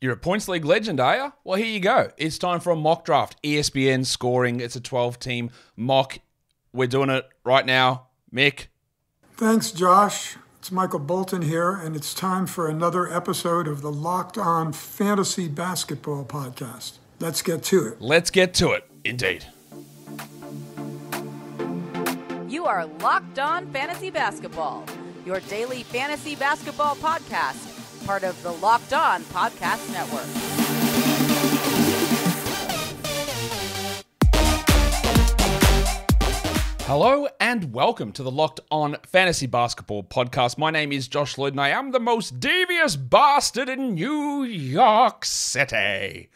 You're a points league legend, are you? Well, here you go. It's time for a mock draft. ESPN scoring. It's a 12-team mock. We're doing it right now. Mick. Thanks, Josh. It's Michael Bolton here, and it's time for another episode of the Locked On Fantasy Basketball Podcast. Let's get to it. Let's get to it, indeed. You are Locked On Fantasy Basketball, your daily fantasy basketball podcast, part of the Locked On Podcast Network. Hello and welcome to the Locked On Fantasy Basketball Podcast. My name is Josh Lloyd and I am the most devious bastard in New York City.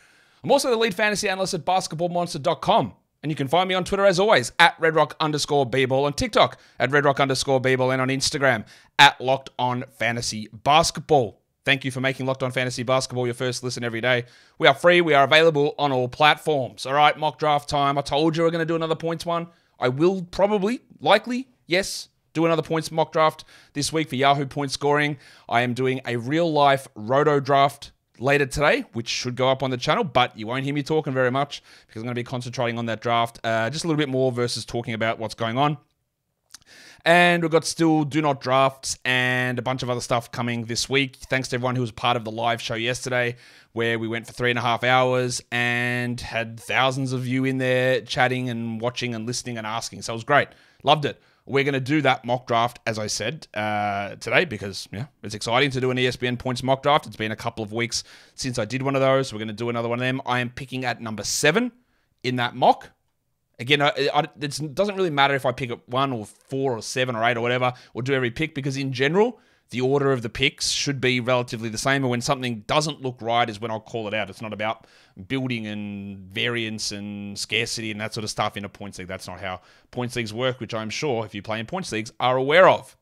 I'm also the lead fantasy analyst at basketballmonster.com. And you can find me on Twitter as always at redrock_bball, on TikTok at redrock_bball, and on Instagram at Locked On Fantasy Basketball. Thank you for making Locked On Fantasy Basketball your first listen every day. We are free. We are available on all platforms. All right, mock draft time. I told you we're going to do another points one. I will probably, likely, yes, do another points mock draft this week for Yahoo Point Scoring. I am doing a real-life roto draft later today, which should go up on the channel, but you won't hear me talking very much because I'm going to be concentrating on that draft just a little bit more versus talking about what's going on. And we've got still Do Not Drafts and a bunch of other stuff coming this week. Thanks to everyone who was part of the live show yesterday, where we went for 3.5 hours and had thousands of you in there chatting and watching and listening and asking. So it was great. Loved it. We're going to do that mock draft, as I said, today because it's exciting to do an ESPN points mock draft. It's been a couple of weeks since I did one of those. We're going to do another one of them. I am picking at number 7 in that mock. Again, it doesn't really matter if I pick at 1 or 4 or 7 or 8 or whatever, or do every pick, because in general, the order of the picks should be relatively the same. And when something doesn't look right is when I'll call it out. It's not about building and variance and scarcity and that sort of stuff in a points league. That's not how points leagues work, which I'm sure if you play in points leagues are aware of.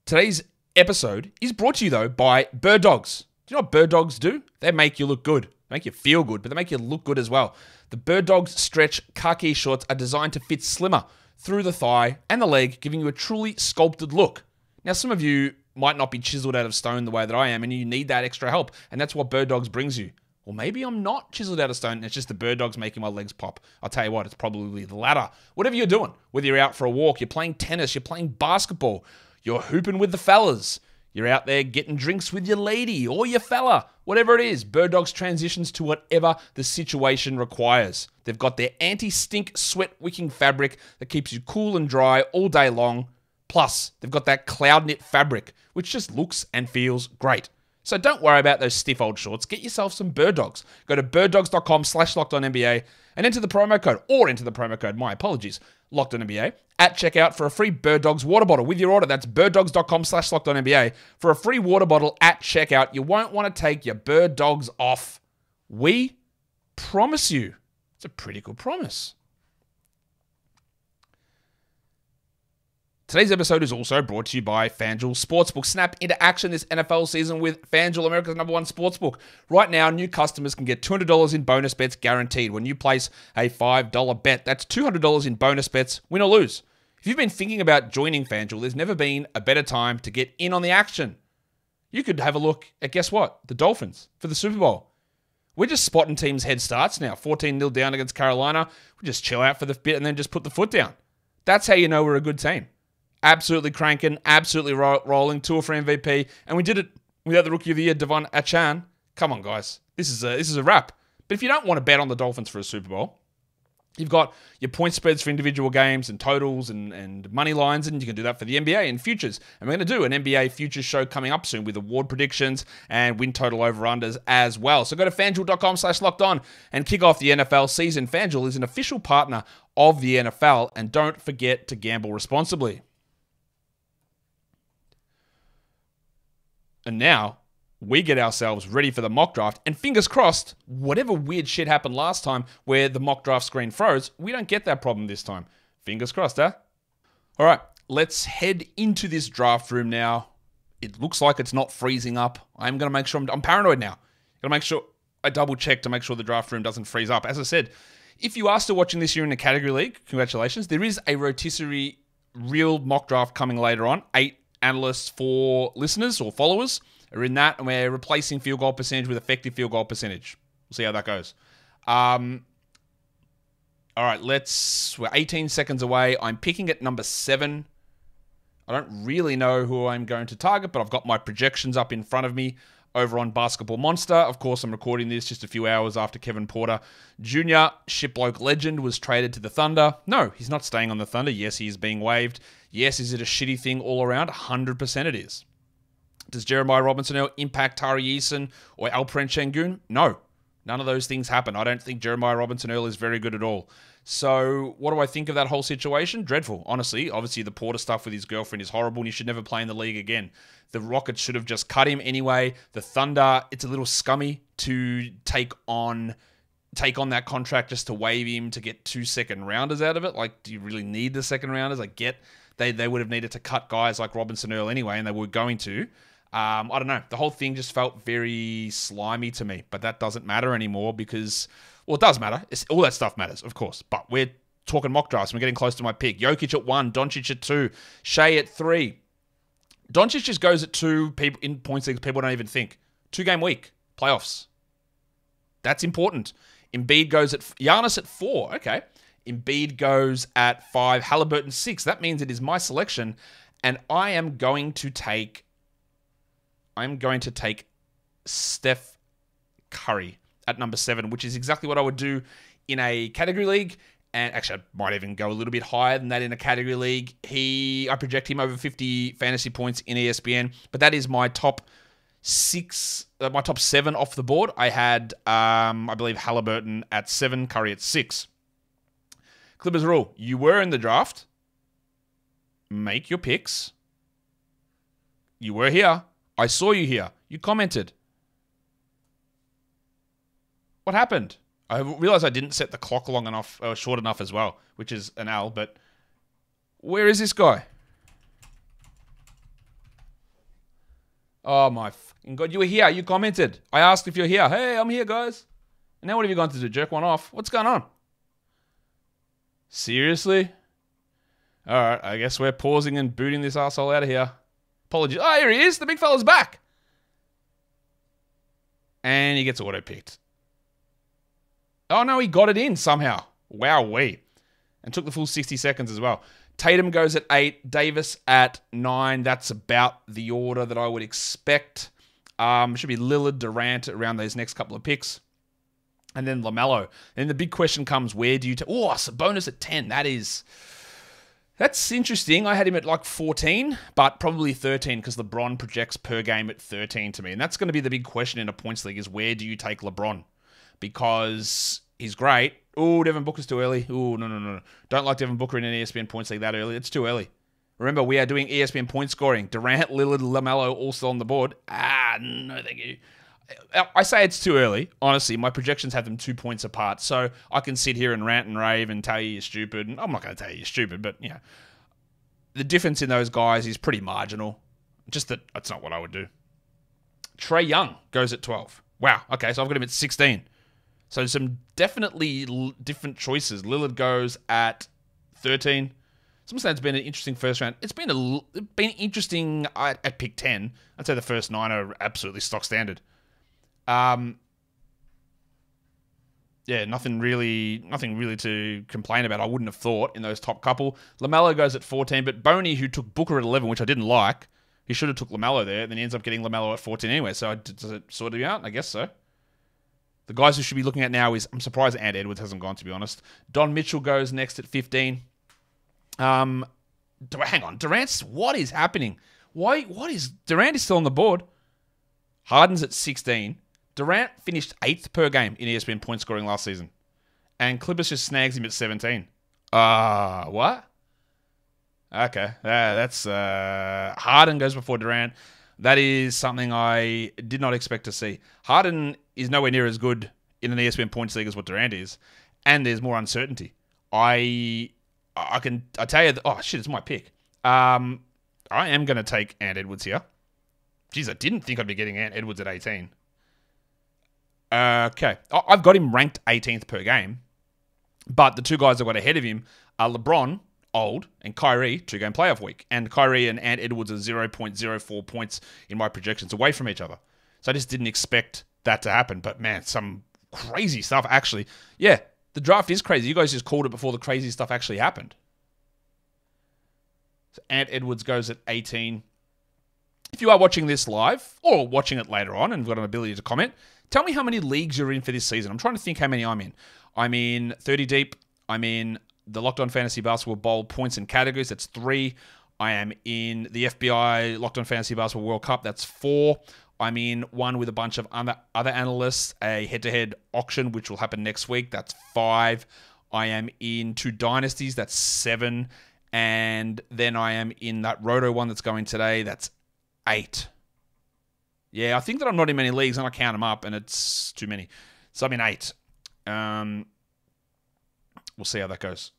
Today's episode is brought to you, though, by Bird Dogs. Do you know what Bird Dogs do? They make you look good. They make you feel good, but they make you look good as well. The Bird Dogs stretch khaki shorts are designed to fit slimmer through the thigh and the leg, giving you a truly sculpted look. Now, some of you might not be chiseled out of stone the way that I am, and you need that extra help, and that's what Bird Dogs brings you. Or maybe I'm not chiseled out of stone, and it's just the Bird Dogs making my legs pop. I'll tell you what, it's probably the latter. Whatever you're doing, whether you're out for a walk, you're playing tennis, you're playing basketball, you're hooping with the fellas, you're out there getting drinks with your lady or your fella, whatever it is, Bird Dogs transitions to whatever the situation requires. They've got their anti-stink sweat-wicking fabric that keeps you cool and dry all day long. Plus, they've got that cloud knit fabric, which just looks and feels great. So don't worry about those stiff old shorts. Get yourself some Bird Dogs. Go to birddogs.com/LockedOnNBA and enter the promo code, my apologies, LockedOnNBA at checkout for a free Bird Dogs water bottle with your order. That's birddogs.com/LockedOnNBA for a free water bottle at checkout. You won't want to take your Bird Dogs off. We promise you. It's a pretty good promise. Today's episode is also brought to you by FanDuel Sportsbook. Snap into action this NFL season with FanDuel, America's #1 sportsbook. Right now, new customers can get $200 in bonus bets guaranteed when you place a $5 bet. That's $200 in bonus bets, win or lose. If you've been thinking about joining FanDuel, there's never been a better time to get in on the action. You could have a look at, guess what? The Dolphins for the Super Bowl. We're just spotting teams' head starts now. 14-0 down against Carolina. We just chill out for the bit and then just put the foot down. That's how you know we're a good team. Absolutely cranking, absolutely rolling, tour for MVP, and we did it without the Rookie of the Year, Devon Achane. Come on, guys. This is a wrap. But if you don't want to bet on the Dolphins for a Super Bowl, you've got your point spreads for individual games and totals and money lines, and you can do that for the NBA and futures. And we're going to do an NBA futures show coming up soon with award predictions and win total over-unders as well. So go to FanDuel.com/LockedOn and kick off the NFL season. FanDuel is an official partner of the NFL, and don't forget to gamble responsibly. And now, we get ourselves ready for the mock draft, and fingers crossed, whatever weird shit happened last time where the mock draft screen froze, we don't get that problem this time. Fingers crossed, huh? All right, let's head into this draft room now. It looks like it's not freezing up. I'm going to make sure I'm paranoid now. Got to make sure I double check to make sure the draft room doesn't freeze up. As I said, if you are still watching this year in the category league, congratulations. There is a rotisserie real mock draft coming later on. 8 analysts for listeners or followers. are in that, and we're replacing field goal percentage with effective field goal percentage. We'll see how that goes. All right, we're 18 seconds away. I'm picking at number 7. I don't really know who I'm going to target, but I've got my projections up in front of me over on Basketball Monster. Of course, I'm recording this just a few hours after Kevin Porter Jr., shipbloke legend, was traded to the Thunder. No, he's not staying on the Thunder. Yes, he is being waived. Yes, is it a shitty thing all around? 100% it is. Does Jeremiah Robinson impact Tari Eason or Alperen Şengün? No. None of those things happen. I don't think Jeremiah Robinson-Earl is very good at all. So what do I think of that whole situation? Dreadful, honestly. Obviously, the Porter stuff with his girlfriend is horrible, and he should never play in the league again. The Rockets should have just cut him anyway. The Thunder, it's a little scummy to take on that contract just to waive him to get 2 second-rounders out of it. Like, do you really need the second-rounders? I get they would have needed to cut guys like Robinson-Earl anyway, and they were going to. I don't know. The whole thing just felt very slimy to me, but that doesn't matter anymore because, well, it does matter. All that stuff matters, of course, but we're talking mock drafts. We're getting close to my pick. Jokic at 1, Doncic at 2, Shea at 3. Doncic just goes at 2 people in points leagues. People don't even think. 2-game week, playoffs. That's important. Embiid goes at Giannis at 4. Okay. Embiid goes at 5, Halliburton 6. That means it is my selection, and I am going to take Steph Curry at number 7, which is exactly what I would do in a category league. And actually, I might even go a little bit higher than that in a category league. I project him over 50 fantasy points in ESPN, but that is my top 7 off the board. I had, I believe, Halliburton at 7, Curry at 6. Clippers rule: you were in the draft. Make your picks. You were here. I saw you here. You commented. What happened? I realized I didn't set the clock long enough, or short enough as well, which is an L, but where is this guy? Oh my fucking God. You were here. You commented. I asked if you're here. Hey, I'm here, guys. And now what have you gone to do? Jerk one off? What's going on? Seriously? Alright, I guess we're pausing and booting this asshole out of here. Apologies. Oh, here he is. The big fella's back. And he gets auto-picked. Oh, no, he got it in somehow. Wowee. And took the full 60 seconds as well. Tatum goes at 8. Davis at 9. That's about the order that I would expect. Should be Lillard, Durant around those next couple of picks. And then LaMelo. And the big question comes, where do you take... Oh, Sabonis at 10. That's interesting. I had him at like 14, but probably 13 because LeBron projects per game at 13 to me. And that's going to be the big question in a points league is where do you take LeBron? Because he's great. Oh, Devin Booker's too early. Oh, no. Don't like Devin Booker in an ESPN points league that early. It's too early. Remember, we are doing ESPN point scoring. Durant, Lillard, LaMelo all still on the board. No, thank you. I say it's too early. Honestly, my projections have them 2 points apart. So I can sit here and rant and rave and tell you you're stupid. And I'm not going to tell you you're stupid, but, the difference in those guys is pretty marginal. Just that that's not what I would do. Trae Young goes at 12. Wow. Okay, so I've got him at 16. So some definitely different choices. Lillard goes at 13. Some say it's been an interesting first round. It's been interesting at pick 10. I'd say the first 9 are absolutely stock standard. Nothing really to complain about. I wouldn't have thought in those top couple. LaMelo goes at 14, but Boney, who took Booker at 11, which I didn't like, he should have took LaMelo there. Then he ends up getting LaMelo at 14 anyway. So does it sort of out? I guess so. The guys who should be looking at now is, I'm surprised Ant Edwards hasn't gone, to be honest. Don Mitchell goes next at 15. Hang on, Durant's, what is happening? Durant is still on the board. Harden's at 16. Durant finished 8th per game in ESPN point scoring last season. And Clippers just snags him at 17. What? Okay. That's Harden goes before Durant. That is something I did not expect to see. Harden is nowhere near as good in an ESPN points league as what Durant is. And there's more uncertainty. I tell you, it's my pick. I am going to take Ant Edwards here. Jeez, I didn't think I'd be getting Ant Edwards at 18. Okay. I've got him ranked 18th per game. But the two guys I've got ahead of him are LeBron old, and Kyrie, 2-game playoff week. And Kyrie and Ant Edwards are 0.04 points in my projections away from each other. So I just didn't expect that to happen. But man, some crazy stuff actually. Yeah, the draft is crazy. You guys just called it before the crazy stuff actually happened. So Ant Edwards goes at 18. If you are watching this live or watching it later on and got an ability to comment, tell me how many leagues you're in for this season. I'm trying to think how many I'm in. I'm in 30 deep. I'm in the Locked On Fantasy Basketball Bowl points and categories. That's 3. I am in the FBI Locked On Fantasy Basketball World Cup. That's 4. I'm in one with a bunch of other analysts, a head-to-head auction, which will happen next week. That's 5. I am in 2 dynasties. That's 7. And then I am in that Roto one that's going today. That's 8. Yeah, I think that I'm not in many leagues, and I count them up, and it's too many. So I'm in 8. We'll see how that goes.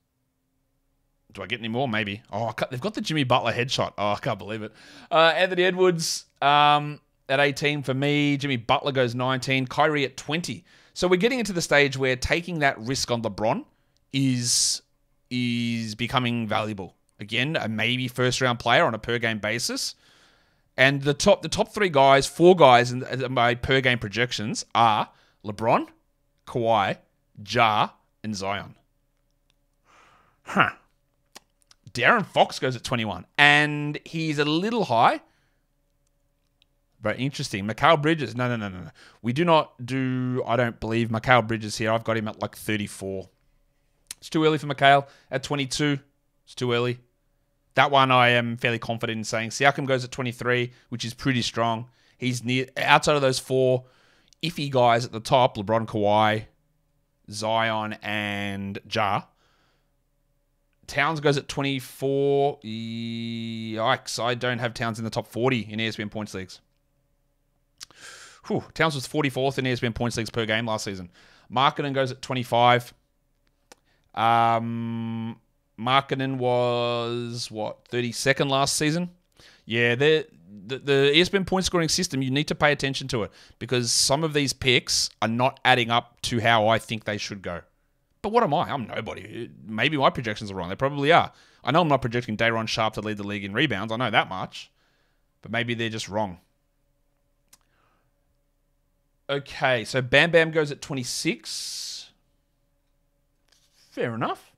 Do I get any more? Maybe. Oh, they've got the Jimmy Butler headshot. Oh, I can't believe it. Anthony Edwards at 18 for me. Jimmy Butler goes 19. Kyrie at 20. So we're getting into the stage where taking that risk on LeBron is becoming valuable. Again, a maybe first-round player on a per-game basis. And the top 4 guys in my per-game projections are LeBron, Kawhi, Ja, and Zion. Huh. Darren Fox goes at 21. And he's a little high. But interesting. Mikal Bridges. No. We do not do, I don't believe, Mikal Bridges here. I've got him at like 34. It's too early for Mikal. At 22, it's too early. That one I am fairly confident in saying. Siakam goes at 23, which is pretty strong. He's near, outside of those 4 iffy guys at the top, LeBron, Kawhi, Zion, and Ja. Towns goes at 24. Yikes, I don't have Towns in the top 40 in ESPN points leagues. Whew. Towns was 44th in ESPN points leagues per game last season. Markkanen goes at 25. Markkanen was, 32nd last season? Yeah, the ESPN point scoring system, you need to pay attention to it because some of these picks are not adding up to how I think they should go. But what am I? I'm nobody. Maybe my projections are wrong. They probably are. I know I'm not projecting Day'Ron Sharpe to lead the league in rebounds. I know that much. But maybe they're just wrong. Okay, so Bam Bam goes at 26. Fair enough.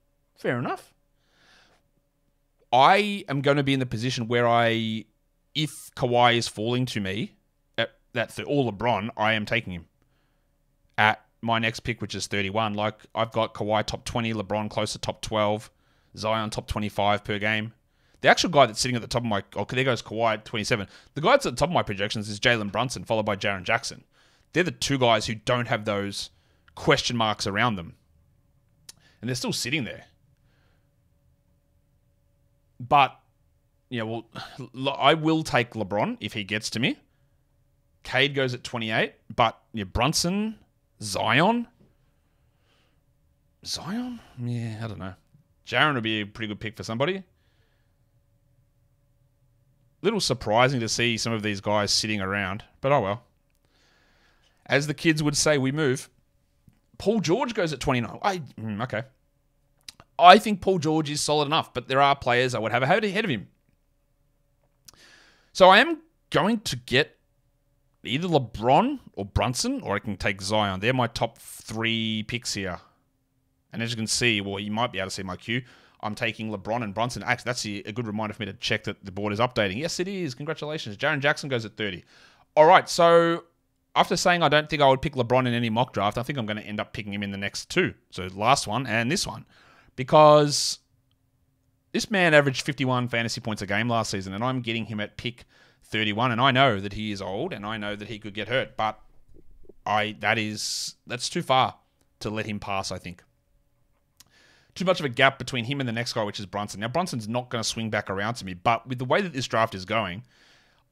I am going to be in the position where if Kawhi is falling to me, or LeBron, I am taking him at my next pick, which is 31. Like, I've got Kawhi top 20, LeBron close to top 12, Zion top 25 per game. The actual guy that's sitting at the top of my... Oh, there goes Kawhi at 27. The guy that's at the top of my projections is Jalen Brunson, followed by Jaren Jackson. They're the 2 guys who don't have those question marks around them. And they're still sitting there. But, I will take LeBron if he gets to me. Cade goes at 28. But, Brunson... Zion? Yeah, I don't know. Jaren would be a pretty good pick for somebody. Little surprising to see some of these guys sitting around, but oh well. As the kids would say, we move. Paul George goes at 29. Okay. I think Paul George is solid enough, but there are players I would have ahead of him. So I am going to get either LeBron or Brunson, or I can take Zion. They're my top 3 picks here. And as you can see, well, you might be able to see my queue. I'm taking LeBron and Brunson. Actually, that's a good reminder for me to check that the board is updating. Yes, it is. Congratulations. Jaren Jackson goes at 30. All right, so after saying I don't think I would pick LeBron in any mock draft, I think I'm going to end up picking him in the next 2. So last one and this one. Because this man averaged 51 fantasy points a game last season, and I'm getting him at pick 31, and I know that he is old, and I know that he could get hurt, but that's too far to let him pass, I think. Too much of a gap between him and the next guy, which is Brunson. Now, Brunson's not going to swing back around to me, but with the way that this draft is going,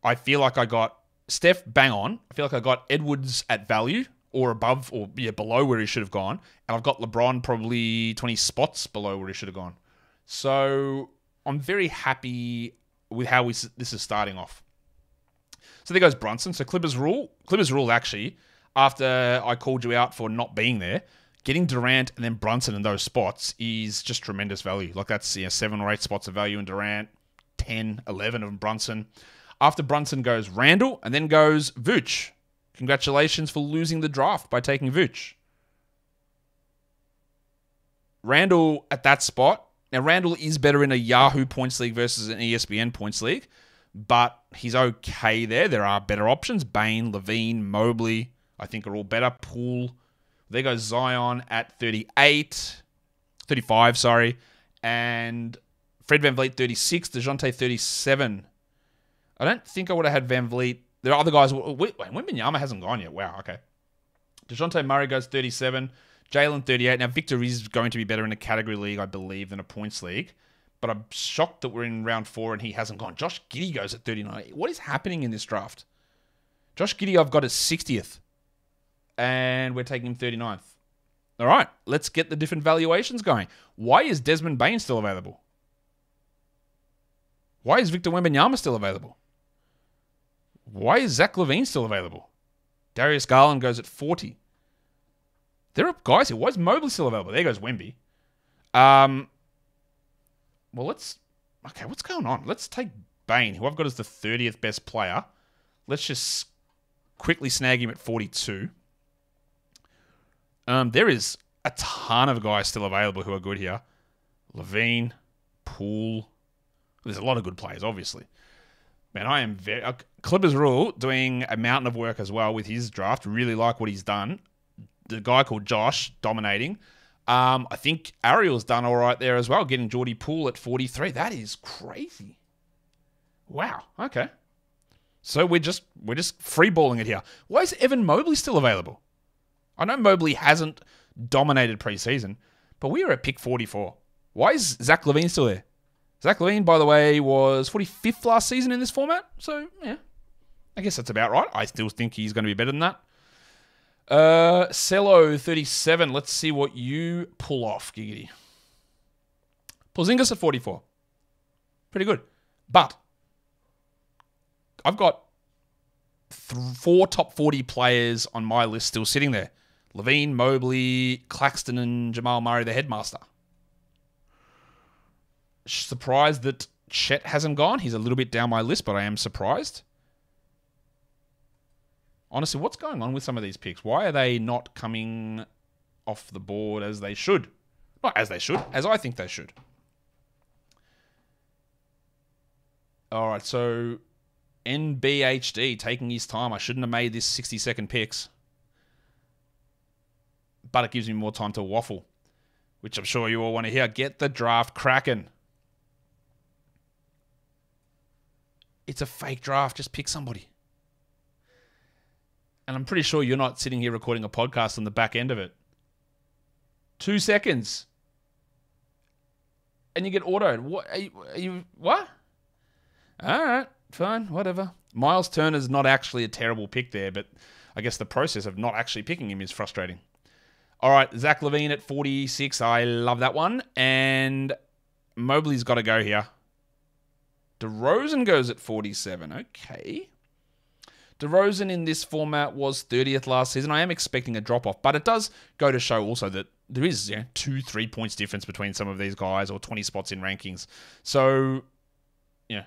I feel like I got Steph bang on. I feel like I got Edwards at value, or above, or below where he should have gone, and I've got LeBron probably 20 spots below where he should have gone. So I'm very happy with how this is starting off. So there goes Brunson. So Clippers rule actually, after I called you out for not being there, getting Durant and then Brunson in those spots is just tremendous value. Like that's 7 or 8 spots of value in Durant, 10, 11 of Brunson. After Brunson goes Randall and then goes Vooch. Congratulations for losing the draft by taking Vooch. Randall at that spot. Now, Randall is better in a Yahoo points league versus an ESPN points league, but he's okay there. There are better options. Bane, Levine, Mobley, I think are all better. Poole. There goes Zion at 35, sorry. And Fred VanVleet, 36. DeJounte, 37. I don't think I would have had VanVleet. There are other guys. Wait, Wembanyama hasn't gone yet. Wow, okay. DeJounte Murray goes 37. Jalen, 38. Now, Victor is going to be better in a category league, I believe, than a points league. But I'm shocked that we're in round 4 and he hasn't gone. Josh Giddey goes at 39. What is happening in this draft? Josh Giddey I've got as 60th. And we're taking him 39th. All right, let's get the different valuations going. Why is Desmond Bane still available? Why is Victor Wembanyama still available? Why is Zach LaVine still available? Darius Garland goes at 40. There are guys here. Why is Mobley still available? There goes Wemby. Well, what's going on? Let's take Bane, who I've got as the 30th best player. Let's just quickly snag him at 42. There is a ton of guys still available who are good here. Levine, Poole. There's a lot of good players, obviously. Man, I am very... Clippers Rule doing a mountain of work as well with his draft. Really like what he's done. The guy called Josh dominating. I think Ariel's done all right there as well, getting Jordy Poole at 43. That is crazy. Wow. Okay. So we're just freeballing it here. Why is Evan Mobley still available? I know Mobley hasn't dominated preseason, but we are at pick 44. Why is Zach LaVine still there? Zach LaVine, by the way, was 45th last season in this format. So, yeah, I guess that's about right. I still think he's going to be better than that. Cello, 37. Let's see what you pull off, Giggity. Porzingis at 44. Pretty good. But I've got 4 top 40 players on my list still sitting there. Levine, Mobley, Claxton, and Jamal Murray, the headmaster. Surprised that Chet hasn't gone. He's a little bit down my list, but I am surprised. Honestly, what's going on with some of these picks? Why are they not coming off the board as they should? Not as they should, as I think they should. All right, so NBHD taking his time. I shouldn't have made this 60-second picks. But it gives me more time to waffle, which I'm sure you all want to hear. Get the draft cracking. It's a fake draft. Just pick somebody. And I'm pretty sure you're not sitting here recording a podcast on the back end of it. 2 seconds. And you get autoed. What? Are you what? All right. Fine. Whatever. Miles Turner's not actually a terrible pick there, but I guess the process of not actually picking him is frustrating. All right. Zach LaVine at 46. I love that one. And Mobley's got to go here. DeRozan goes at 47. Okay. DeRozan in this format was 30th last season. I am expecting a drop-off, but it does go to show also that there is 2-3 points difference between some of these guys or 20 spots in rankings. So,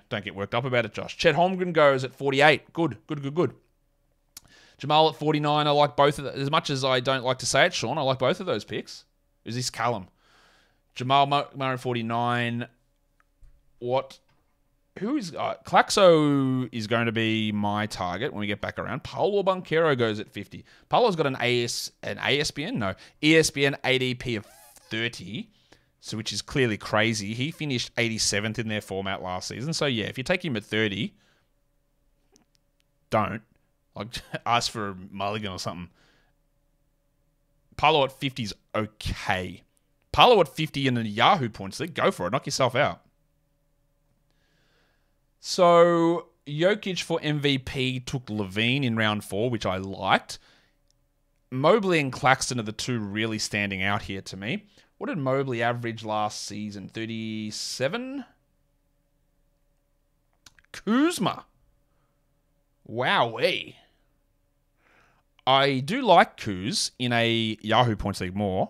don't get worked up about it, Josh. Chet Holmgren goes at 48. Good. Jamal at 49. I like both of them. As much as I don't like to say it, Sean, I like both of those picks. Is this Callum? Jamal Murray, 49. Claxo is going to be my target when we get back around. Paolo Banchero goes at 50. Paolo's got an ESPN ADP of 30, so which is clearly crazy. He finished 87th in their format last season. So yeah, if you take him at 30, don't ask for a mulligan or something. Paolo at 50 is okay. Paolo at 50 in a Yahoo points league, go for it. Knock yourself out. So, Jokic for MVP took Levine in round 4, which I liked. Mobley and Claxton are the two really standing out here to me. What did Mobley average last season? 37? Kuzma. Wowee. I do like Kuz in a Yahoo Points League more.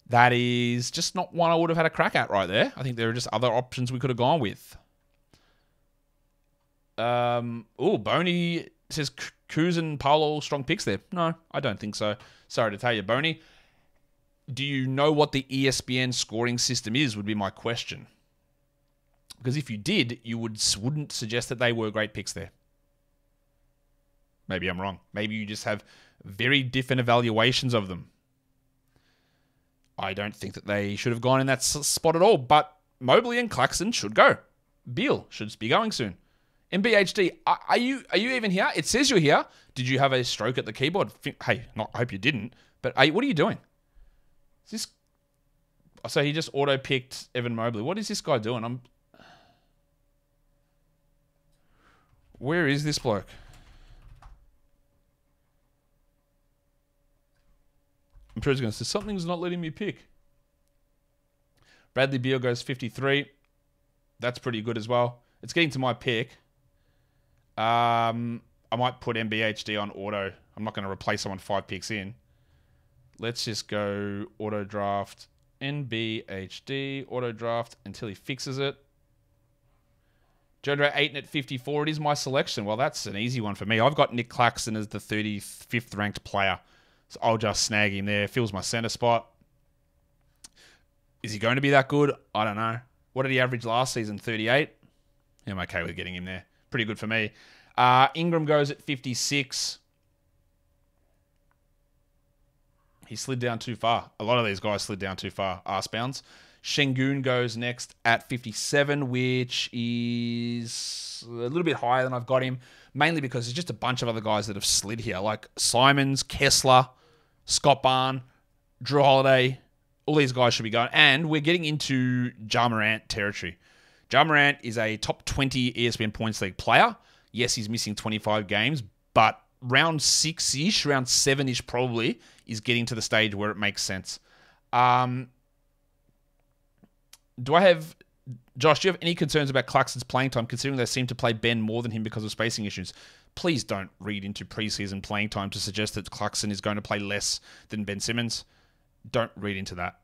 That is just not one I would have had a crack at right there. I think there are just other options we could have gone with. Boney says Kuz and Paolo all strong picks there. No, I don't think so. Sorry to tell you, Boney. Do you know what the ESPN scoring system is, would be my question. Because if you did, you wouldn't suggest that they were great picks there. Maybe I'm wrong. Maybe you just have very different evaluations of them. I don't think that they should have gone in that spot at all, but Mobley and Claxton should go. Beal should be going soon. MBHD, are you even here? It says you're here. Did you have a stroke at the keyboard? Hey, I hope you didn't, but what are you doing? Is this... So he just auto-picked Evan Mobley. What is this guy doing? Where is this bloke? I'm sure he's going to say, something's not letting me pick. Bradley Beal goes 53. That's pretty good as well. It's getting to my pick. I might put MBHD on auto. I'm not going to replace someone 5 picks in. Let's just go auto draft, NBHD, auto draft until he fixes it. Jodra Ayton at 54. It is my selection. Well, that's an easy one for me. I've got Nick Claxton as the 35th ranked player. So I'll just snag him there. Fills my center spot. Is he going to be that good? I don't know. What did he average last season? 38? I'm okay with getting him there. Pretty good for me. Ingram goes at 56. He slid down too far. A lot of these guys slid down too far. Arse bounds. Şengün goes next at 57, which is a little bit higher than I've got him. Mainly because there's just a bunch of other guys that have slid here. Like Simons, Kessler, Scott Barn, Drew Holiday. All these guys should be going. And we're getting into Ja Morant territory. Ja Morant is a top 20 ESPN Points League player. Yes, he's missing 25 games, but round 6-ish, round 7-ish probably, is getting to the stage where it makes sense. Josh, do you have any concerns about Claxton's playing time, considering they seem to play Ben more than him because of spacing issues? Please don't read into preseason playing time to suggest that Claxton is going to play less than Ben Simmons. Don't read into that.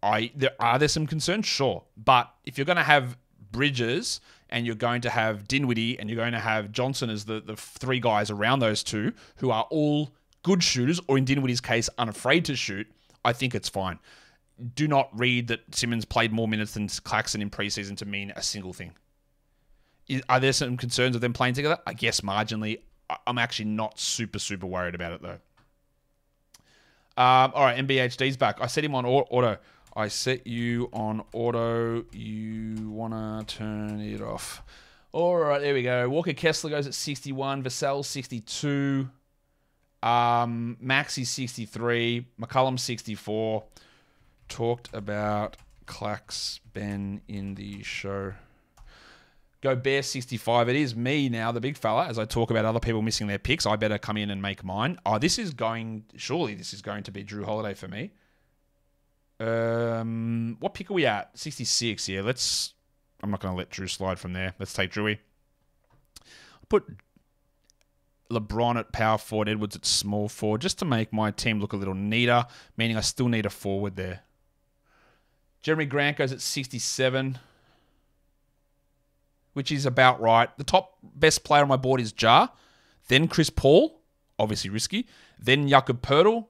Are there some concerns? Sure. But if you're going to have Bridges and you're going to have Dinwiddie and you're going to have Johnson as the 3 guys around those two who are all good shooters, or in Dinwiddie's case, unafraid to shoot, I think it's fine. Do not read that Simmons played more minutes than Claxton in preseason to mean a single thing. Are there some concerns of them playing together? I guess marginally. I'm actually not super worried about it, though. All right, MBHD's back. I set him on auto. I set you on auto. You want to turn it off. All right, there we go. Walker Kessler goes at 61. Vassell 62. Maxey 63. McCullum 64. Talked about Clax Ben in the show. Go Bear 65. It is me now, the big fella, as I talk about other people missing their picks. I better come in and make mine. Surely this is going to be Drew Holiday for me. What pick are we at? 66. Yeah, I'm not going to let Drew slide from there. Let's take Drewy. Put LeBron at power forward, Edwards at small forward, just to make my team look a little neater, meaning I still need a forward there. Jeremy Grant goes at 67, which is about right. The top best player on my board is Ja, then Chris Paul, obviously risky, then Jakob Poeltl,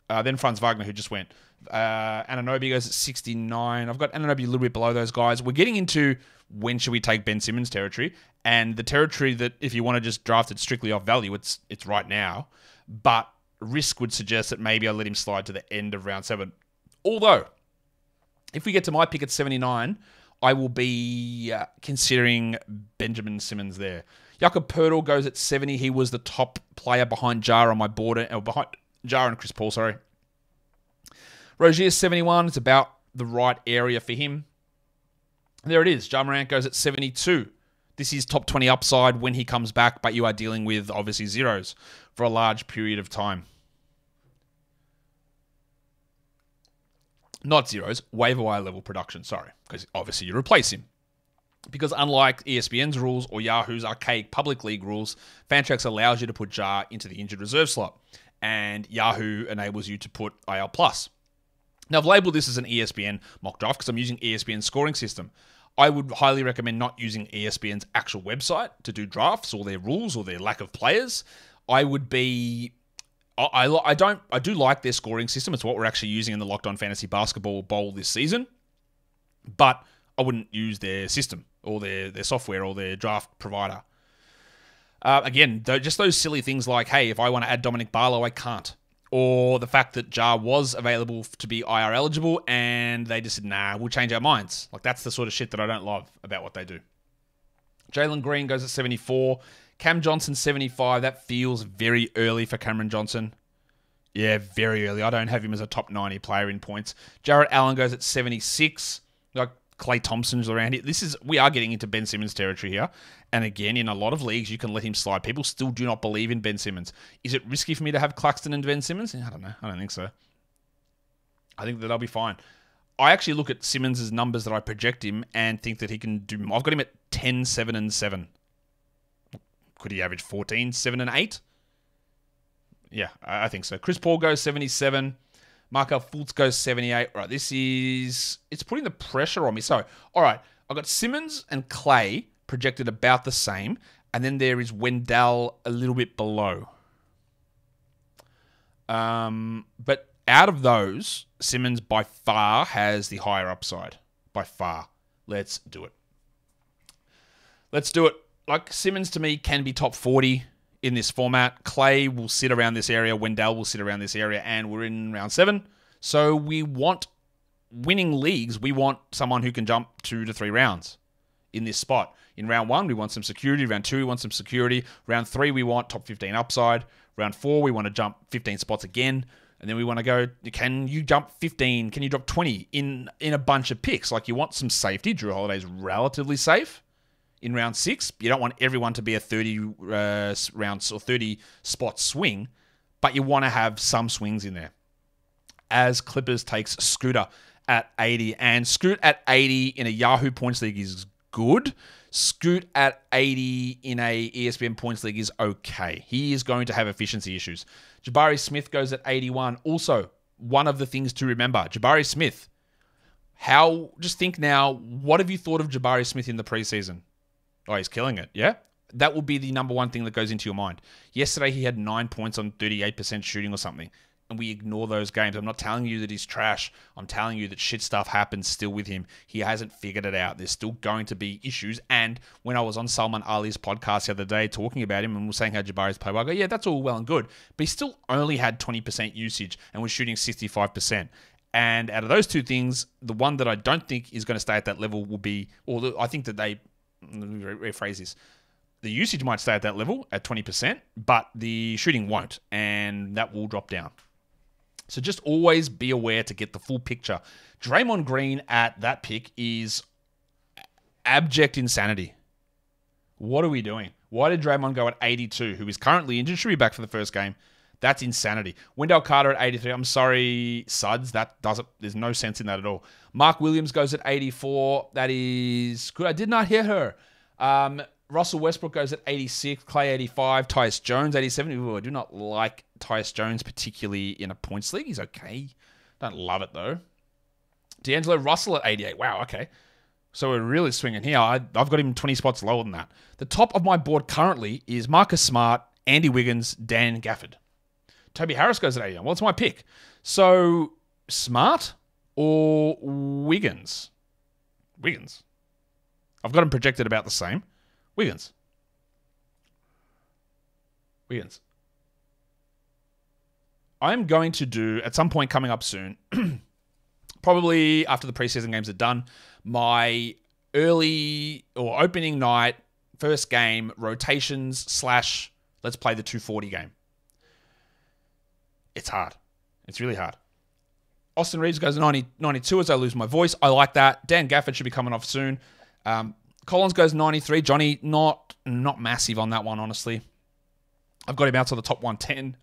then Franz Wagner, who just went. Anunoby goes at 69. I've got Anunoby a little bit below those guys. We're getting into when should we take Ben Simmons territory, and the territory that if you want to just draft it strictly off value, it's right now. But risk would suggest that maybe I let him slide to the end of round 7. Although, if we get to my pick at 79, I will be considering Benjamin Simmons there. Jakob Poeltl goes at 70. He was the top player behind Ja on my board, behind Ja and Chris Paul, sorry. Rozier 71. It's about the right area for him. There it is. Ja Morant goes at 72. This is top 20 upside when he comes back, but you are dealing with, obviously, zeros for a large period of time. Not zeros, waiver wire level production, sorry, because obviously you replace him. Because unlike ESPN's rules or Yahoo's archaic public league rules, Fantrax allows you to put Jar into the injured reserve slot, and Yahoo enables you to put IL+. Now, I've labeled this as an ESPN mock draft because I'm using ESPN's scoring system. I would highly recommend not using ESPN's actual website to do drafts or their rules or their lack of players. I do like their scoring system. It's what we're actually using in the Locked On Fantasy Basketball Bowl this season. But I wouldn't use their system or their software or their draft provider. Again, just those silly things like, hey, if I want to add Dominic Barlow, I can't. Or the fact that Jar was available to be IR eligible and they just said, nah, we'll change our minds. Like, that's the sort of shit that I don't love about what they do. Jalen Green goes at 74. Cam Johnson, 75. That feels very early for Cameron Johnson. Yeah, very early. I don't have him as a top 90 player in points. Jarrett Allen goes at 76. Like, Klay Thompson's around here. We are getting into Ben Simmons territory here. And again, in a lot of leagues, you can let him slide. People still do not believe in Ben Simmons. Is it risky for me to have Claxton and Ben Simmons? I don't know. I don't think so. I think that they'll be fine. I actually look at Simmons' numbers that I project him and think that he can do... I've got him at 10, 7, and 7. Could he average 14, 7, and 8? Yeah, I think so. Chris Paul goes 77. Markel Fultz goes 78. All right, it's putting the pressure on me. So, all right, I've got Simmons and Clay projected about the same, and then there is Wendell a little bit below. But out of those, Simmons by far has the higher upside. By far. Let's do it. Like, Simmons to me can be top 40 in this format. Clay will sit around this area. Wendell will sit around this area. And we're in round 7. So we want winning leagues. We want someone who can jump 2 to 3 rounds in this spot. In round 1, we want some security. Round 2, we want some security. Round 3, we want top 15 upside. Round 4, we want to jump 15 spots again. And then we want to go, can you jump 15? Can you drop 20 in a bunch of picks? Like, you want some safety. Drew Holiday's relatively safe. In round 6, you don't want everyone to be a 30 rounds or 30 spot swing, but you want to have some swings in there. As Clippers takes Scooter at 80, and Scoot at 80 in a Yahoo Points League is good. Scoot at 80 in a ESPN Points League is okay. He is going to have efficiency issues. Jabari Smith goes at 81. Also, one of the things to remember, Jabari Smith. Just think now, what have you thought of Jabari Smith in the preseason? Oh, he's killing it, yeah? That will be the number one thing that goes into your mind. Yesterday, he had 9 points on 38% shooting or something, and we ignore those games. I'm not telling you that he's trash. I'm telling you that shit stuff happens still with him. He hasn't figured it out. There's still going to be issues, and when I was on Salman Ali's podcast the other day talking about him and was saying how Jabari's played well, I go, yeah, that's all well and good, but he still only had 20% usage and was shooting 65%. And out of those two things, the one that I don't think is going to stay at that level will be, I think that let me rephrase this. The usage might stay at that level at 20%, but the shooting won't, and that will drop down. So just always be aware to get the full picture. Draymond Green at that pick is abject insanity. What are we doing? Why did Draymond go at 82, who is currently injured, should be back for the first game? That's insanity. Wendell Carter at 83. I'm sorry, Suds. There's no sense in that at all. Mark Williams goes at 84. That is good. I did not hear her. Russell Westbrook goes at 86. Clay 85. Tyus Jones 87. Ooh, I do not like Tyus Jones, particularly in a points league. He's okay. Don't love it, though. D'Angelo Russell at 88. Wow, okay. So we're really swinging here. I've got him 20 spots lower than that. The top of my board currently is Marcus Smart, Andy Wiggins, Dan Gafford. Toby Harris goes at 81. Well, it's my pick. So, Smart or Wiggins? Wiggins. I've got him projected about the same. Wiggins. I'm going to do, at some point coming up soon, probably after the preseason games are done, my early or opening night, first game, rotations / let's play the 240 game. It's hard. It's really hard. Austin Reeves goes 92 as I lose my voice. I like that. Dan Gafford should be coming off soon. Collins goes 93. Johnny, not massive on that one, honestly. I've got him out to the top 110.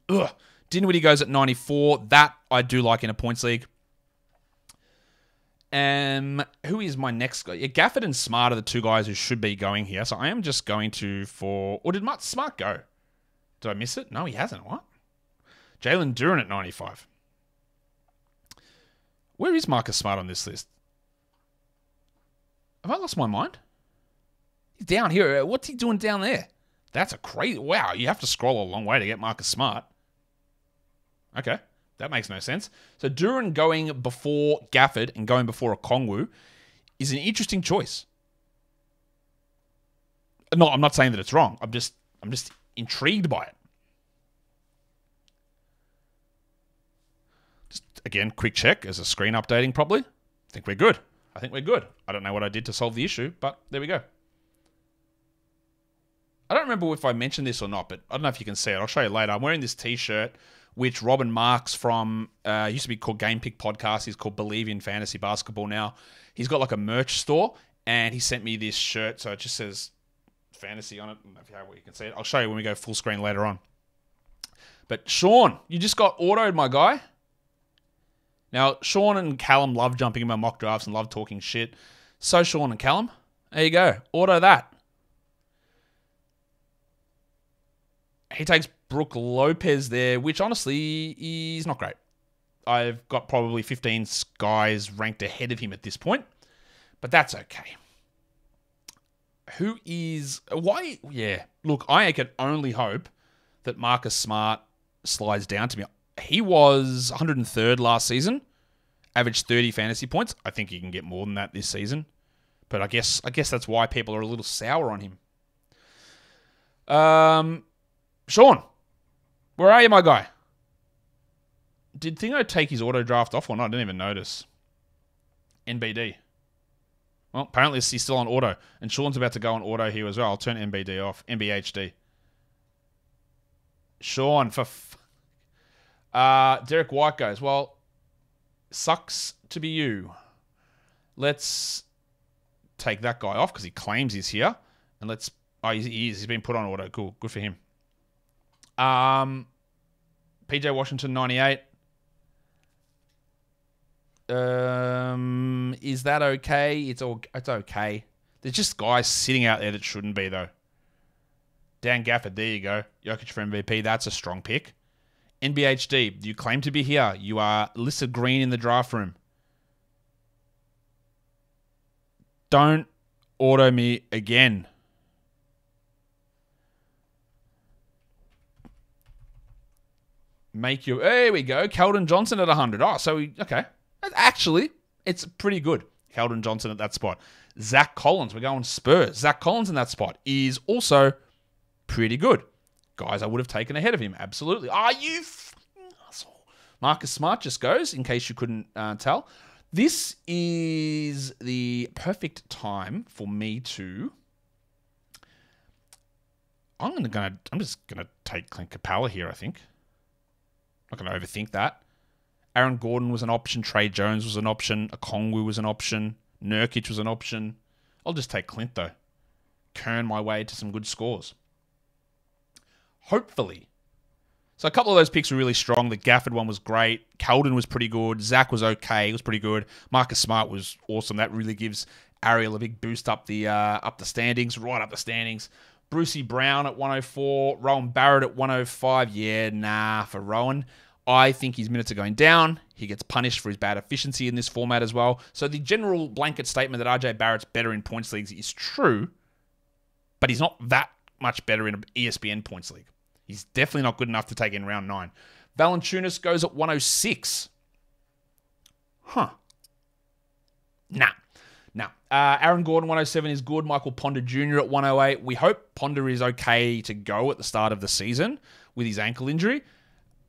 Dinwiddie goes at 94. That I do like in a points league. Who is my next guy? Yeah, Gafford and Smart are the two guys who should be going here. So I am just going to or did Smart go? Did I miss it? No, he hasn't. What? Jalen Duren at 95. Where is Marcus Smart on this list? Have I lost my mind? He's down here. What's he doing down there? That's a crazy... Wow, you have to scroll a long way to get Marcus Smart. Okay, that makes no sense. So Duren going before Gafford and going before Okongwu is an interesting choice. No, I'm not saying that it's wrong. I'm just intrigued by it. Just, again, quick check as a screen updating probably. I think we're good. I don't know what I did to solve the issue, but there we go. I don't remember if I mentioned this or not, but I don't know if you can see it. I'll show you later. I'm wearing this t-shirt, which Robin Marks from, used to be called Game Pick Podcast. He's called Believe in Fantasy Basketball now. He's got like a merch store, and he sent me this shirt, so it just says fantasy on it. I don't know if you can see it. I'll show you when we go full screen later on. But Sean, you just got autoed, my guy. Now, Sean and Callum love jumping in my mock drafts and love talking shit. So, Sean and Callum, there you go. Auto that. He takes Brook Lopez there, which honestly is not great. I've got probably 15 guys ranked ahead of him at this point, but that's okay. Who is... Why? Yeah. Look, I can only hope that Marcus Smart slides down to me. He was 103rd last season, averaged 30 fantasy points. I think he can get more than that this season, but I guess that's why people are a little sour on him. Sean, where are you, my guy? Did Thingo take his auto draft off or not? I didn't even notice. NBD. Well, apparently he's still on auto, and Sean's about to go on auto here as well. I'll turn NBD off. NBHD. Sean, Derek White goes, well, sucks to be you. Let's take that guy off because he claims he's here. And let's... Oh, he is. He's been put on auto. Cool. Good for him. PJ Washington, 98. Is that okay? It's okay. There's just guys sitting out there that shouldn't be, though. Dan Gafford, there you go. Jokic for MVP. That's a strong pick. NBHD, you claim to be here. You are listed green in the draft room. Don't auto me again. Make you... There we go. Keldon Johnson at 100. Oh, so... Okay. Actually, it's pretty good. Keldon Johnson at that spot. Zach Collins. We're going Spurs. Zach Collins in that spot is also pretty good. Guys I would have taken ahead of him. Absolutely. Ah, you asshole. Marcus Smart just goes, in case you couldn't tell. This is the perfect time for me to... I'm just going to take Clint Capella here, I think. Not going to overthink that. Aaron Gordon was an option. Trey Jones was an option. Okongwu was an option. Nurkic was an option. I'll just take Clint, though. Kern my way to some good scores. Hopefully. So a couple of those picks were really strong. The Gafford one was great. Keldon was pretty good. Zach was okay. He was pretty good. Marcus Smart was awesome. That really gives Ariel a big boost up the standings, right up the standings. Brucey Brown at 104. Rowan Barrett at 105. Yeah, nah, for Rowan. I think his minutes are going down. He gets punished for his bad efficiency in this format as well. So the general blanket statement that RJ Barrett's better in points leagues is true, but he's not that much better in an ESPN points league. He's definitely not good enough to take in round 9. Valanciunas goes at 106. Huh. Nah. Aaron Gordon, 107 is good. Michael Ponder Jr. at 108. We hope Ponder is okay to go at the start of the season with his ankle injury.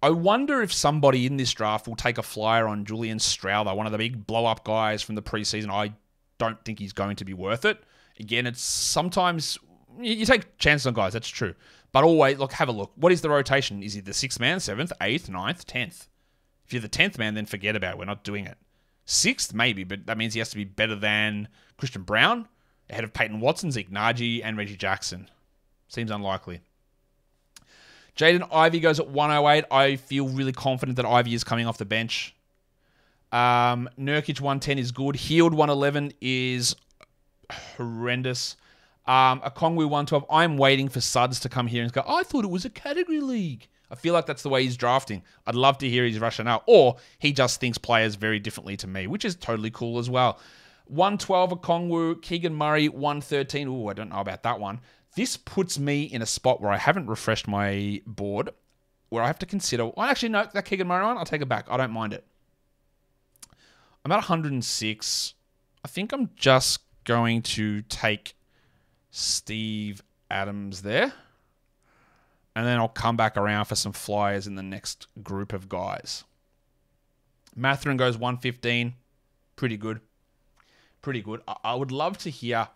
I wonder if somebody in this draft will take a flyer on Julian Strouder, one of the big blow-up guys from the preseason. I don't think he's going to be worth it. Again, it's sometimes... You take chances on guys, that's true. But always, look, have a look. What is the rotation? Is he the 6th man, 7th, 8th, 9th, 10th? If you're the 10th man, then forget about it. We're not doing it. 6th, maybe, but that means he has to be better than Christian Brown, ahead of Peyton Watson, Zeke Naji, and Reggie Jackson. Seems unlikely. Jaden Ivey goes at 108. I feel really confident that Ivey is coming off the bench. Nurkic 110 is good. Healed 111 is horrendous. Okongwu 112. I'm waiting for Suds to come here and go, I thought it was a category league. I feel like that's the way he's drafting. I'd love to hear his rationale. Or he just thinks players very differently to me, which is totally cool as well. 112 Okongwu, Keegan Murray 113. Ooh, I don't know about that one. This puts me in a spot where I haven't refreshed my board, where I have to consider... Well, actually, no, that Keegan Murray one, I'll take it back. I don't mind it. I'm at 106. I think I'm just going to take Steve Adams there. And then I'll come back around for some flyers in the next group of guys. Mathurin goes 115. Pretty good. Pretty good. I would love to hear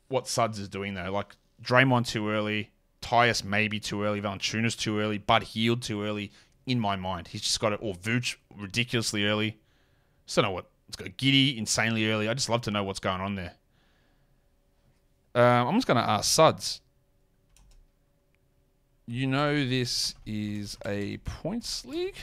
what Suds is doing, though. Like, Draymond too early. Tyus maybe too early. Valanciunas too early. Bud Hield too early. In my mind. He's just got it. Or Vooch ridiculously early. Just don't know what. It's got Giddy insanely early. I just love to know what's going on there. I'm just going to ask Suds. You know this is a points league.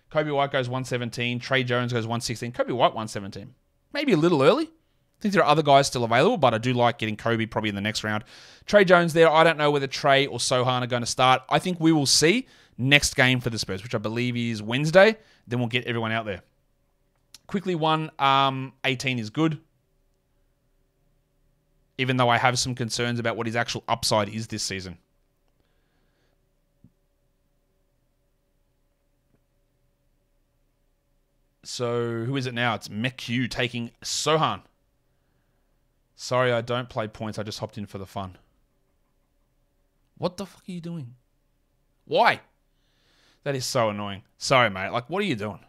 Kobe White goes 117. Trey Jones goes 116. Kobe White 117. Maybe a little early. I think there are other guys still available, but I do like getting Kobe probably in the next round. Trey Jones there. I don't know whether Trey or Sohan are going to start. I think we will see next game for the Spurs, which I believe is Wednesday. Then we'll get everyone out there. Quickly, 18 is good. Even though I have some concerns about what his actual upside is this season. So, who is it now? It's McHugh taking Sohan. Sorry, I don't play points. I just hopped in for the fun. What the fuck are you doing? Why? That is so annoying. Sorry, mate. Like, what are you doing?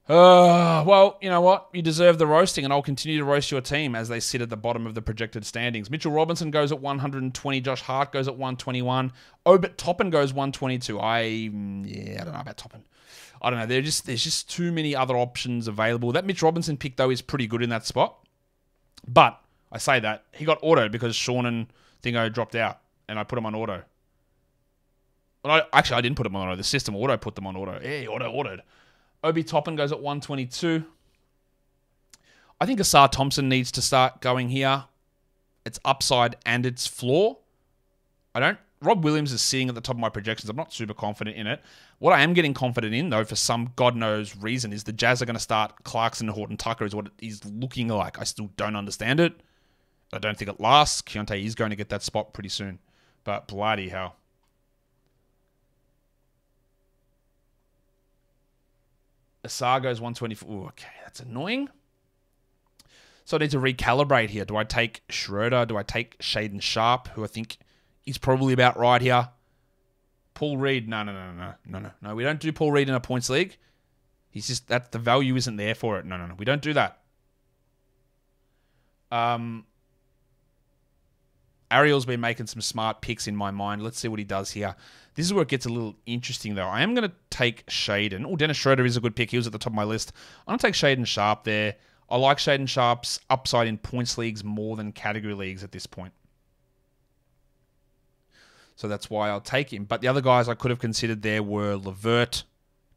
Well, you know what? You deserve the roasting, and I'll continue to roast your team as they sit at the bottom of the projected standings. Mitchell Robinson goes at 120. Josh Hart goes at 121. Obert Toppin goes 122. I don't know about Toppin. I don't know. There's just too many other options available. That Mitch Robinson pick, though, is pretty good in that spot. But I say that. He got autoed because Sean and Thingo dropped out, and I put him on auto. Well, I didn't put him on auto. The system auto put them on auto. Yeah, autoed. Obi Toppin goes at 122. I think Asar Thompson needs to start going here. It's upside and it's floor. Rob Williams is sitting at the top of my projections. I'm not super confident in it. What I am getting confident in, though, for some God knows reason, is the Jazz are going to start Clarkson and Horton Tucker is what it is looking like. I still don't understand it. I don't think it lasts. Keontae is going to get that spot pretty soon. But bloody hell. Asar goes 124. Ooh, okay, that's annoying. So I need to recalibrate here. Do I take Schroeder? Do I take Shaden Sharp, who I think is probably about right here? Paul Reed? No. We don't do Paul Reed in a points league. He's just, the value isn't there for it. No. We don't do that. Ariel's been making some smart picks in my mind. Let's see what he does here. This is where it gets a little interesting, though. I am going to take Shaden. Oh, Dennis Schroeder is a good pick. He was at the top of my list. I'm going to take Shaden Sharp there. I like Shaden Sharp's upside in points leagues more than category leagues at this point. So that's why I'll take him. But the other guys I could have considered there were Levert,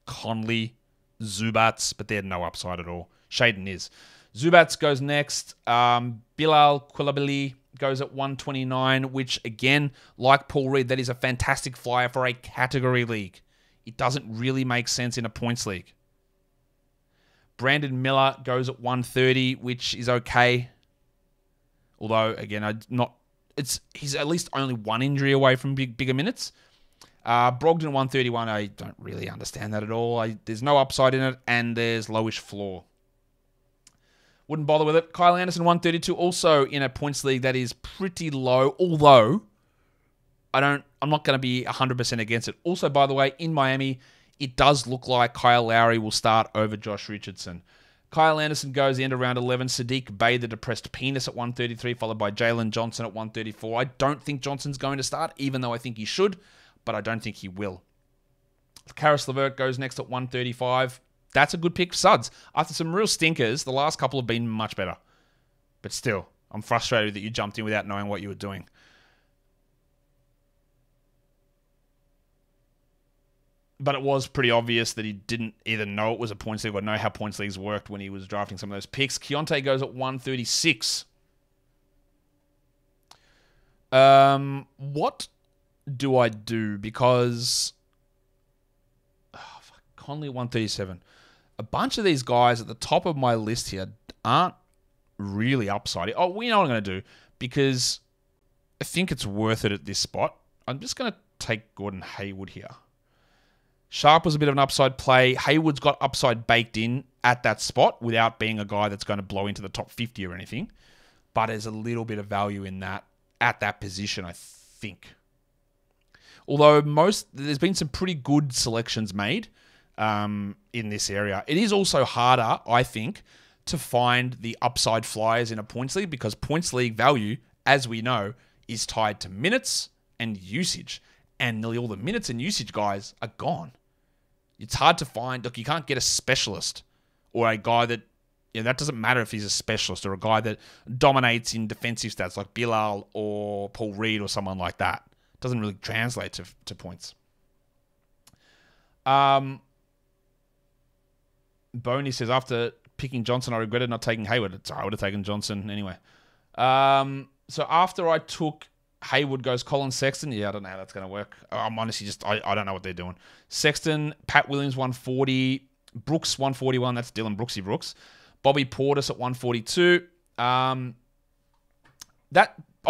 Conley, Zubats, but they had no upside at all. Shaden is. Zubats goes next. Bilal Koulibaly goes at 129, which, again, like Paul Reed, that is a fantastic flyer for a category league. It doesn't really make sense in a points league. Brandon Miller goes at 130, which is okay. Although, again, he's at least only one injury away from bigger minutes. Brogdon 131, I don't really understand that at all. There's no upside in it, and there's lowish floor. Wouldn't bother with it. Kyle Anderson, 132, also in a points league that is pretty low, although I'm not going to be 100% against it. Also, by the way, in Miami, it does look like Kyle Lowry will start over Josh Richardson. Kyle Anderson goes into round 11. Sadiq Bey, the depressed penis, at 133, followed by Jalen Johnson at 134. I don't think Johnson's going to start, even though I think he should, but I don't think he will. Karis LeVert goes next at 135. That's a good pick for Suds. After some real stinkers, the last couple have been much better. But still, I'm frustrated that you jumped in without knowing what you were doing. But it was pretty obvious that he didn't either know it was a points league or know how points leagues worked when he was drafting some of those picks. Keontae goes at 136. What do I do? Because Conley 137. A bunch of these guys at the top of my list here aren't really upside. Oh, we know what I'm going to do because I think it's worth it at this spot. I'm just going to take Gordon Hayward here. Sharp was a bit of an upside play. Hayward's got upside baked in at that spot without being a guy that's going to blow into the top 50 or anything. But there's a little bit of value in that at that position, I think. Although there's been some pretty good selections made in this area. It is also harder, I think, to find the upside flyers in a points league because points league value, as we know, is tied to minutes and usage. And nearly all the minutes and usage guys are gone. It's hard to find. Look, you can't get a specialist or a guy that, that doesn't matter if he's a specialist or a guy that dominates in defensive stats like Bilal or Paul Reed or someone like that. It doesn't really translate to points. Boney says, after picking Johnson, I regretted not taking Hayward. I would have taken Johnson anyway. So after I took Hayward goes Colin Sexton. Yeah, I don't know how that's going to work. I'm honestly I don't know what they're doing. Sexton, Pat Williams 140, Brooks 141. That's Dylan Brooksy Brooks. Bobby Portis at 142. I've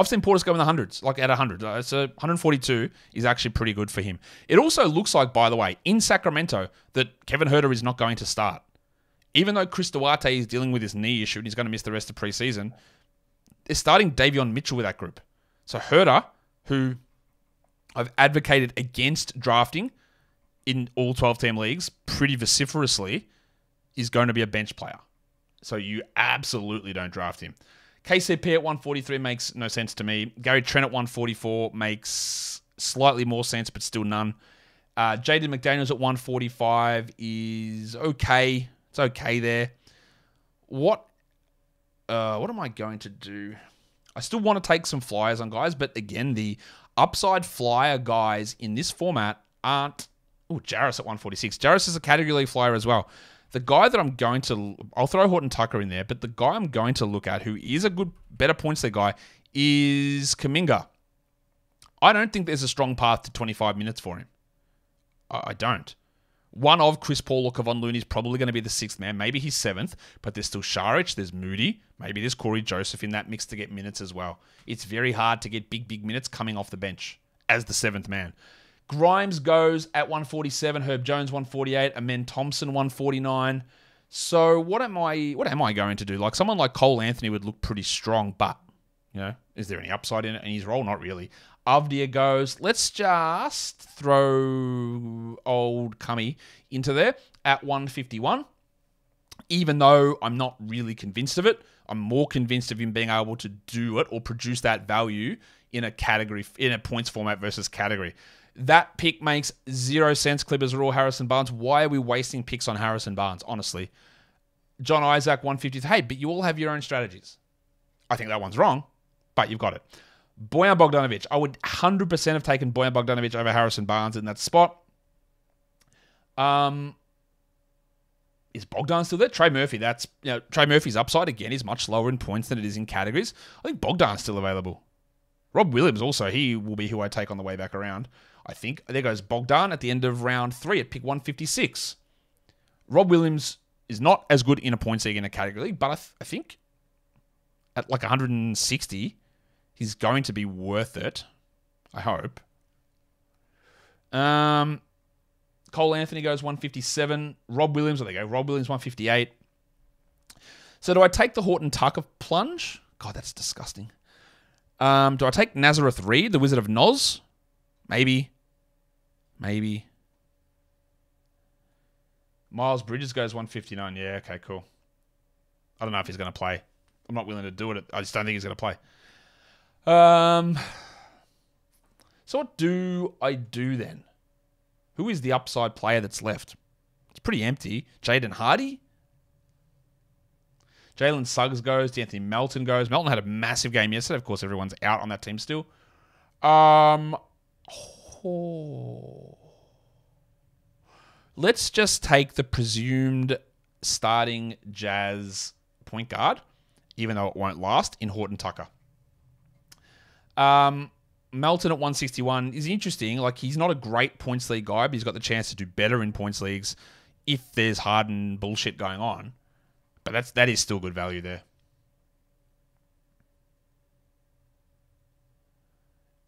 seen Portis go in the hundreds, like at 100. So 142 is actually pretty good for him. It also looks like, by the way, in Sacramento, that Kevin Huerter is not going to start. Even though Chris Duarte is dealing with his knee issue and he's going to miss the rest of preseason, they're starting Davion Mitchell with that group. So Huerter, who I've advocated against drafting in all 12-team leagues pretty vociferously, is going to be a bench player. So you absolutely don't draft him. KCP at 143 makes no sense to me. Gary Trent at 144 makes slightly more sense, but still none. Jaden McDaniels at 145 is okay. It's okay there. What am I going to do? I still want to take some flyers on guys, but again, the upside flyer guys in this format aren't... Oh, Jarris at 146. Jarris is a category league flyer as well. The guy that I'm going to... I'll throw Horton Tucker in there, but the guy I'm going to look at who is a better points league guy is Kuminga. I don't think there's a strong path to 25 minutes for him. I don't. One of Chris Paul or Kevon Looney is probably going to be the sixth man. Maybe he's seventh, but there's still Saric, there's Moody, maybe there's Corey Joseph in that mix to get minutes as well. It's very hard to get big minutes coming off the bench as the seventh man. Grimes goes at 147, Herb Jones 148, Amen Thompson 149. So what am I going to do? Like someone like Cole Anthony would look pretty strong, but is there any upside in it? And his role, not really. Avdia goes. Let's just throw old Cummy into there at 151. Even though I'm not really convinced of it, I'm more convinced of him being able to do it or produce that value in a category, in a points format versus category. That pick makes 0 sense. Clippers are all Harrison Barnes. Why are we wasting picks on Harrison Barnes, honestly? John Isaac, 150. Hey, but you all have your own strategies. I think that one's wrong, but you've got it. Bojan Bogdanovic. I would 100% have taken Bojan Bogdanovic over Harrison Barnes in that spot. Is Bogdan still there? Trey Murphy. Trey Murphy's upside, again, is much lower in points than it is in categories. I think Bogdan's still available. Rob Williams also, he will be who I take on the way back around. I think. There goes Bogdan at the end of round 3 at pick 156. Rob Williams is not as good in a points league in a category league, but I think at like 160, he's going to be worth it. I hope. Cole Anthony goes 157. Rob Williams, there they go. Rob Williams 158. So do I take the Horton Tucker plunge? God, that's disgusting. Do I take Nazareth Reed, the Wizard of Noz? Maybe. Miles Bridges goes 159. Yeah, okay, cool. I don't know if he's going to play. I'm not willing to do it. I just don't think he's going to play. So what do I do then? Who is the upside player that's left? It's pretty empty. Jaden Hardy? Jalen Suggs goes. D'Anthony Melton goes. Melton had a massive game yesterday. Of course, everyone's out on that team still. Let's just take the presumed starting Jazz point guard, even though it won't last, in Horton Tucker. Melton at 161 is interesting. Like, he's not a great points league guy, but he's got the chance to do better in points leagues if there's Harden bullshit going on. But that is still good value there.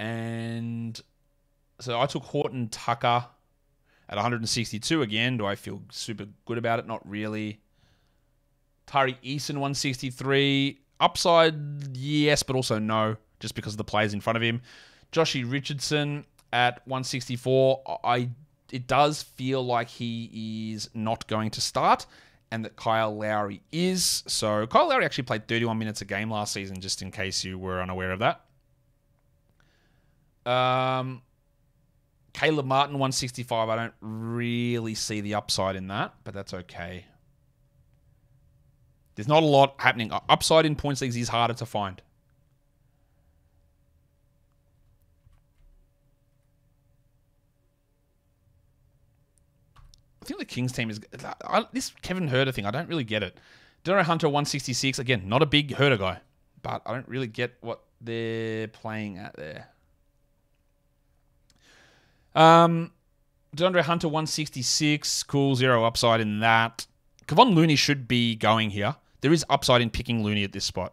And so I took Horton Tucker at 162 again. Do I feel super good about it? Not really. Tari Eason, 163. Upside, yes, but also no, just because of the players in front of him. Joshie Richardson at 164. It does feel like he is not going to start, and that Kyle Lowry is. So Kyle Lowry actually played 31 minutes a game last season, just in case you were unaware of that. Caleb Martin, 165. I don't really see the upside in that, but that's okay. There's not a lot happening. Upside in points leagues is harder to find. I think the Kings team is... this Kevin Huerter thing, I don't really get it. DeAndre Hunter, 166. Again, not a big Huerter guy, but I don't really get what they're playing at there. DeAndre Hunter, 166. Cool, zero upside in that. Kevon Looney should be going here. There is upside in picking Looney at this spot.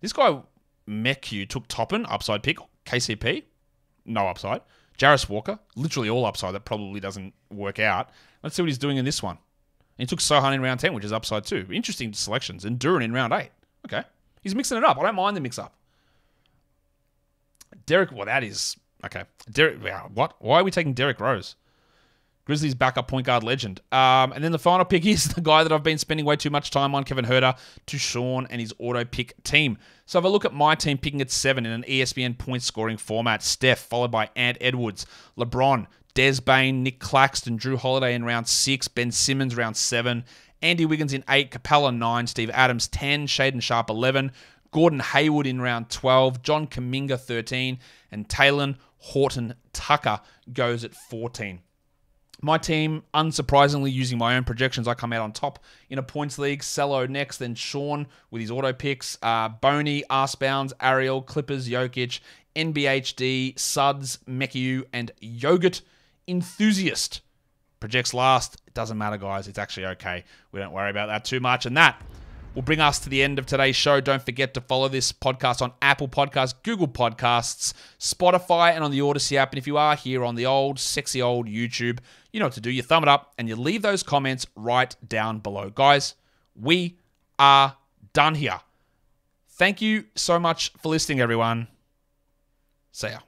This guy, Meku, took Toppin, upside pick. KCP, no upside. Jarris Walker, literally all upside. That probably doesn't work out. Let's see what he's doing in this one. And he took Sohan in round 10, which is upside too. Interesting selections. And Duran in round 8. Okay. He's mixing it up. I don't mind the mix-up. Derek, well, that is... Okay. Derek, what? Why are we taking Derek Rose? Grizzlies backup point guard legend. And then the final pick is the guy that I've been spending way too much time on, Kevin Huerter, to Sean and his auto pick team. So if I look at my team picking at 7 in an ESPN point scoring format, Steph, followed by Ant Edwards, LeBron, Des Bain, Nick Claxton, Drew Holiday in round 6, Ben Simmons round 7, Andy Wiggins in 8, Capella 9, Steve Adams 10, Shaden Sharp 11, Gordon Hayward in round 12, John Kuminga 13, and Taylor Horton Tucker goes at 14. My team, unsurprisingly, using my own projections, I come out on top in a points league. Cello next, then Sean with his auto picks. Boney, Arsebounds, Ariel, Clippers, Jokic, NBHD, Suds, Mekiu, and Yogurt Enthusiast projects last. It doesn't matter, guys. It's actually okay. We don't worry about that too much. And that will bring us to the end of today's show. Don't forget to follow this podcast on Apple Podcasts, Google Podcasts, Spotify, and on the Odyssey app. And if you are here on the old, sexy old YouTube, you know what to do. You thumb it up and you leave those comments right down below. Guys, we are done here. Thank you so much for listening, everyone. See ya.